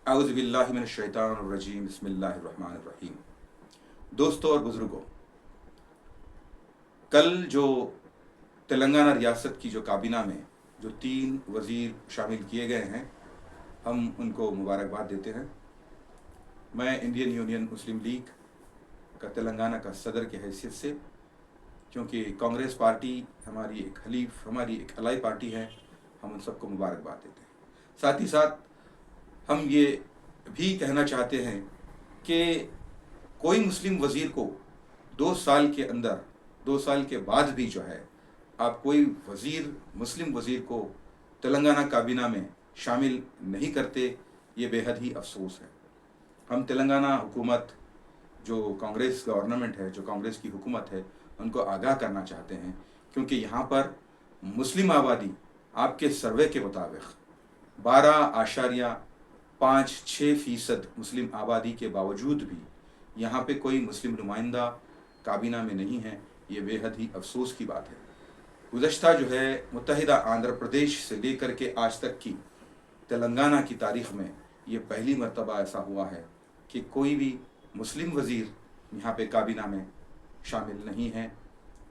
अऊज़ु बिल्लाहि मिनश शैतानिर रजीम बिस्मिल्लाहिर रहमानिर रहीम। दोस्तों और बुज़ुर्गों, कल जो तेलंगाना रियासत की जो काबीना में जो 3 वज़ीर शामिल किए गए हैं, हम उनको मुबारकबाद देते हैं। मैं इंडियन यूनियन मुस्लिम लीग का तेलंगाना का सदर की हैसियत से, क्योंकि कांग्रेस पार्टी हमारी एक हलीफ, हमारी एक अलाई पार्टी है, हम उन सबको मुबारकबाद देते हैं। साथ ही साथ हम ये भी कहना चाहते हैं कि कोई मुस्लिम वज़ीर को 2 साल के अंदर, 2 साल के बाद भी जो है, आप कोई वज़ीर, मुस्लिम वज़ीर को तेलंगाना काबीना में शामिल नहीं करते, ये बेहद ही अफसोस है। हम तेलंगाना हुकूमत, जो कांग्रेस गवर्नमेंट है, जो कांग्रेस की हुकूमत है, उनको आगाह करना चाहते हैं, क्योंकि यहाँ पर मुस्लिम आबादी आपके सर्वे के मुताबिक 12.56% मुस्लिम आबादी के बावजूद भी यहाँ पे कोई मुस्लिम नुमाइंदा काबीना में नहीं है। ये बेहद ही अफसोस की बात है। गुज़श्ता जो है मुत्तहिदा आंध्र प्रदेश से लेकर के आज तक की तेलंगाना की तारीख़ में ये पहली मर्तबा ऐसा हुआ है कि कोई भी मुस्लिम वज़ीर यहाँ पे काबीना में शामिल नहीं है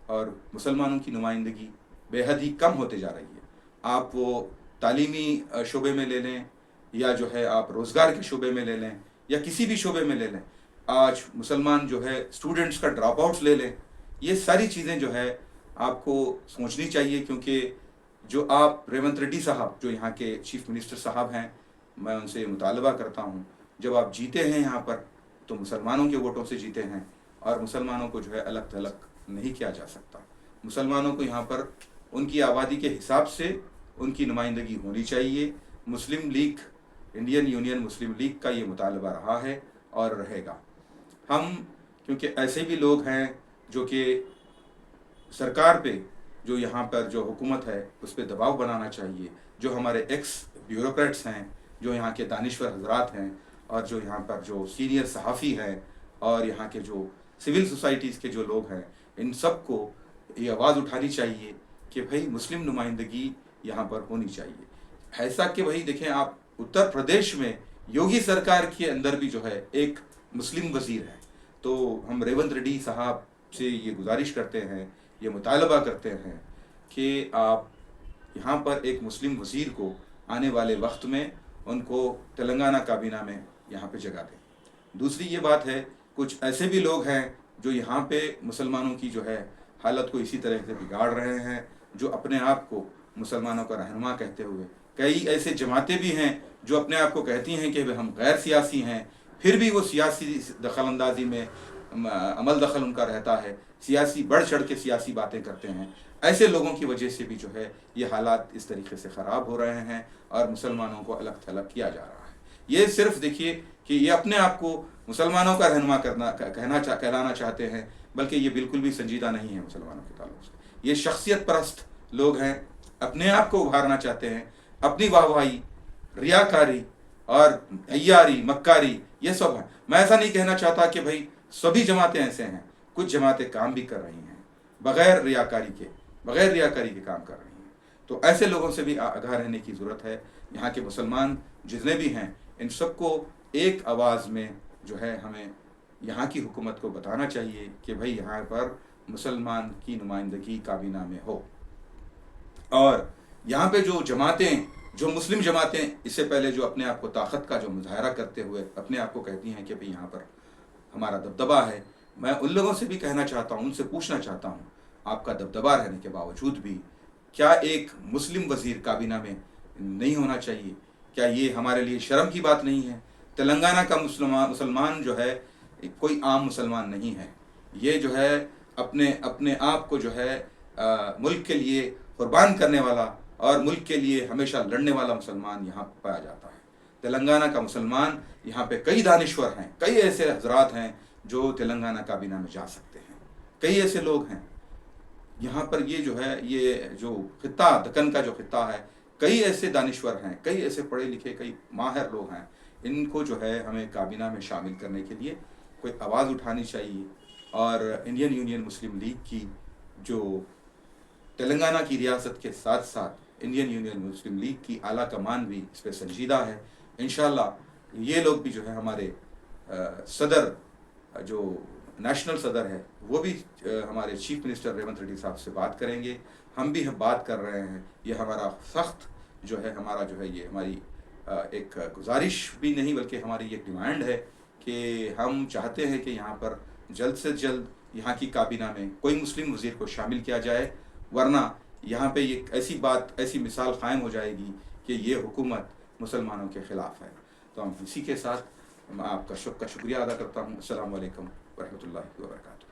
और मुसलमानों की नुमाइंदगी बेहद ही कम होते जा रही है। आप वो तालीमी शोबे में ले लें, या जो है आप रोज़गार के शोबे में ले लें, या किसी भी शोबे में ले लें, आज मुसलमान जो है स्टूडेंट्स का ड्रॉप आउट्स ले लें, ये सारी चीज़ें जो है आपको सोचनी चाहिए। क्योंकि जो आप रेवंत रेड्डी साहब, जो यहाँ के चीफ मिनिस्टर साहब हैं, मैं उनसे मुतालबा करता हूँ, जब आप जीते हैं यहाँ पर तो मुसलमानों के वोटों से जीते हैं, और मुसलमानों को जो है अलग थलग नहीं किया जा सकता। मुसलमानों को यहाँ पर उनकी आबादी के हिसाब से उनकी नुमाइंदगी होनी चाहिए। मुस्लिम लीग, इंडियन यूनियन मुस्लिम लीग का ये मुतालबा रहा है और रहेगा। हम, क्योंकि ऐसे भी लोग हैं जो कि सरकार पे, जो यहाँ पर जो हुकूमत है उस पर दबाव बनाना चाहिए, जो हमारे एक्स ब्यूरोक्रेट्स हैं, जो यहाँ के दानिश्वर हजरात हैं, और जो यहाँ पर जो सीनियर सहाफ़ी हैं, और यहाँ के जो सिविल सोसाइटीज़ के जो लोग हैं, इन सब को ये आवाज़ उठानी चाहिए कि भाई मुस्लिम नुमाइंदगी यहाँ पर होनी चाहिए। ऐसा कि भाई देखें, आप उत्तर प्रदेश में योगी सरकार के अंदर भी जो है एक मुस्लिम वज़ीर है, तो हम रेवंत रेड्डी साहब से ये गुजारिश करते हैं, ये मुतालबा करते हैं कि आप यहाँ पर एक मुस्लिम वज़ीर को आने वाले वक्त में उनको तेलंगाना काबीना में यहाँ पे जगह दें। दूसरी ये बात है, कुछ ऐसे भी लोग हैं जो यहाँ पे मुसलमानों की जो है हालत को इसी तरह से बिगाड़ रहे हैं, जो अपने आप को मुसलमानों का रहनुमा कहते हुए, कई ऐसे जमातें भी हैं जो अपने आप को कहती हैं कि हम गैर सियासी हैं, फिर भी वो सियासी दखल अंदाजी में अमल दखल उनका रहता है, सियासी बढ़ चढ़ के सियासी बातें करते हैं। ऐसे लोगों की वजह से भी जो है ये हालात इस तरीके से ख़राब हो रहे हैं और मुसलमानों को अलग थलग किया जा रहा है। ये सिर्फ देखिए कि ये अपने आप को मुसलमानों का रहनुमा कहलाना चाहते हैं, बल्कि ये बिल्कुल भी संजीदा नहीं है मुसलमानों के ताल्लुक से। ये शख्सियत परस्त लोग हैं, अपने आप को उभारना चाहते हैं, अपनी वाहवाही, रियाकारी और अय्यारी, मक्कारी, ये सब है। मैं ऐसा नहीं कहना चाहता कि भाई सभी जमातें ऐसे हैं, कुछ जमातें काम भी कर रही हैं बग़ैर रियाकारी के काम कर रही हैं। तो ऐसे लोगों से भी आगाह रहने की ज़रूरत है। यहाँ के मुसलमान जितने भी हैं, इन सबको एक आवाज़ में जो है हमें यहाँ की हुकूमत को बताना चाहिए कि भाई यहाँ पर मुसलमान की नुमाइंदगी काबीना में हो। और यहाँ पे जो जमातें, जो मुस्लिम जमातें इससे पहले जो अपने आप को ताकत का जो मुजाहरा करते हुए अपने आप को कहती हैं कि भाई यहाँ पर हमारा दबदबा है, मैं उन लोगों से भी कहना चाहता हूँ, उनसे पूछना चाहता हूँ, आपका दबदबा रहने के बावजूद भी क्या एक मुस्लिम वज़ीर काबीना में नहीं होना चाहिए? क्या ये हमारे लिए शर्म की बात नहीं है? तेलंगाना का मुसलमान जो है कोई आम मुसलमान नहीं है। ये जो है अपने अपने आप को जो है मुल्क के लिए कुर्बान करने वाला और मुल्क के लिए हमेशा लड़ने वाला मुसलमान यहाँ पाया जाता है। तेलंगाना का मुसलमान, यहाँ पे कई दानिश्वर हैं, कई ऐसे हजरात हैं जो तेलंगाना काबीना में जा सकते हैं, कई ऐसे लोग हैं यहाँ पर। ये जो है, ये जो खित्ता, दक्कन का जो खित्ता है, कई ऐसे दानिश्वर हैं, कई ऐसे पढ़े लिखे, कई माहिर लोग हैं। इनको जो है हमें काबीना में शामिल करने के लिए कोई आवाज़ उठानी चाहिए। और इंडियन यूनियन मुस्लिम लीग की जो तेलंगाना की रियासत के साथ साथ इंडियन यूनियन मुस्लिम लीग की आला कमान भी इस पर संजीदा है। इंशाअल्लाह یہ لوگ بھی جو ہے ہمارے صدر جو نیشنل صدر ہے وہ بھی ہمارے چیف منسٹر ریونت ریڈی صاحب سے بات کریں گے. ہم بھی بات کر رہے ہیں. یہ ہمارا سخت جو ہے ہمارا جو ہے یہ ہماری ایک گزارش بھی نہیں بلکہ ہماری یہ ڈیمانڈ ہے کہ ہم چاہتے ہیں کہ یہاں پر جلد سے جلد یہاں کی کابینہ میں کوئی مسلم وزیر کو شامل کیا جائے، ورنہ یہاں پہ یہ ایسی مثال قائم ہو جائے گی کہ یہ حکومت مسلمانوں کے خلاف ہے. تو ہم اسی کے ساتھ میں آپ کا شکریہ ادا کرتا ہوں. السلام علیکم ورحمۃ اللہ وبرکاتہ.